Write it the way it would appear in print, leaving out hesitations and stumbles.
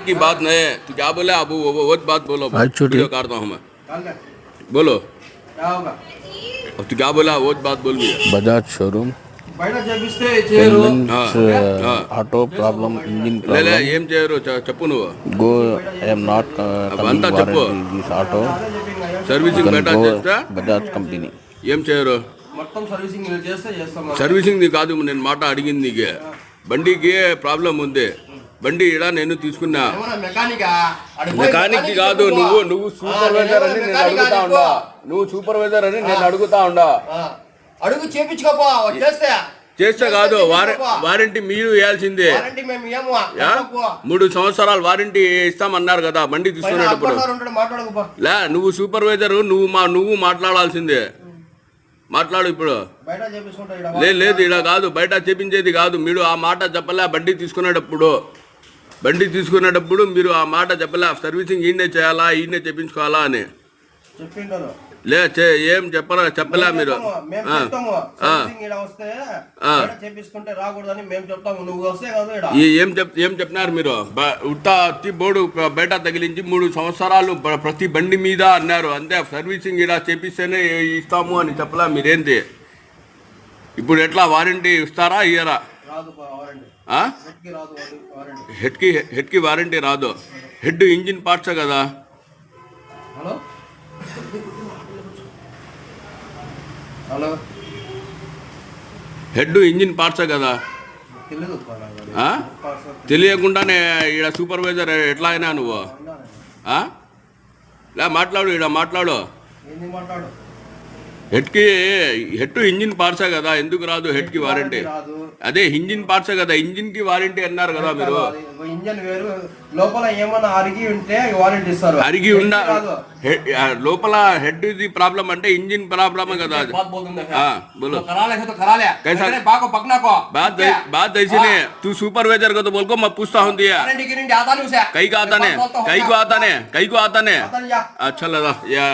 की बात नहीं है। तू क्या बोला अब वो बात बोलो। वीडियो काटता हूँ मैं। बोलो क्या होगा? अब तू क्या बोला वो बात बोल भी। Bajaj showroom auto problem engine లే లే ప్రాబ్లం ఏం చేయరు చెప్పు నువ్వు. గో ఐఎమ్ నాట్ అంతా చెప్పు. దిస్ ఆటో సర్వీసింగ్ బెటర్ చేస్తా బజాజ్ కంపెనీ ఏం చేయరు. మొత్తం సర్వీసింగ్ చేస్తే చేస్తాం. సర్వీసింగ్ కాదు నేను మాట అడిగింది నీకే. బండికి ప్రాబ్లం ఉంది. బండి ఇడా నేను తీసుకున్నా. మెకానిక్ కాదు నువ్వు సూపర్వైజర్ అని నేను అడుగుతా ఉండా. నువ్వు సూపర్వైజర్ అని నేను అడుగుతా ఉండా. అడుగు చేపించుకోపో చేస్తే కాదు వారంటీ మీరు వేయాల్సిందే. 3 సంవత్సరాలు వారంటీ ఇస్తామన్నారు కదా బండి తీసుకునేటప్పుడు. లే నువ్వు సూపర్వైజర్ నువ్వు మాట్లాడాల్సిందే. మాట్లాడు ఇప్పుడు. లేదు ఇలా కాదు బయట చేపించేది కాదు. మీరు ఆ మాట చెప్పలే. బండి తీసుకునేటప్పుడు మీరు ఆ మాట చెప్పలే. సర్వీసింగ్ ఈయనే చేయాలా ఈయనే చేపించుకోవాలా అని లే ఏం చెప్పలే మీరు. ఏం చెప్పినారు మీరు. ఉత్తా బోర్డు బయట తగిలించి 3 సంవత్సరాలు ప్రతి బండి మీద అన్నారు అంతే. సర్వీసింగ్ ఇలా చేపిస్తేనే ఇస్తాము అని చెప్పలే మీరేంటి. ఇప్పుడు ఎట్లా వారంటీ ఇస్తారా ఇయ్యరా? హెడ్కి వారంటీ రాదు. హెడ్ ఇంజిన్ పార్ట్స్ కదా. హెడ్ ఇంజిన్ పార్ట్స్ కదా. తెలియకుండానే ఈడ సూపర్వైజర్ ఎట్లా అయినా నువ్వు లే మాట్లాడు. ఈడ మాట్లాడు. హెడ్ ఇంజిన్ పార్ట్సే కదా. ఎందుకు రాదు హెడ్కి వారంటీ? అదే ఇంజిన్ పార్ట్సే కదా. ఇంజిన్ కి వారంటీ అన్నారు కదా మీరు. ఇంజిన్ వేరు లోపల ఏమన్నా అరిగి ఉంటే వారంటీ ఇస్తారు. అరిగి ఉండ లోపల హెడ్ ది ప్రాబ్లం అంటే ఇంజిన్ ప్రాబ్లమ్ కదా. बोलो बात ऐसी नहीं है. तू सुपरवाइजर को तो बोल को मैं पूछता हूँ दिया कई को आता ने अच्छा लगा या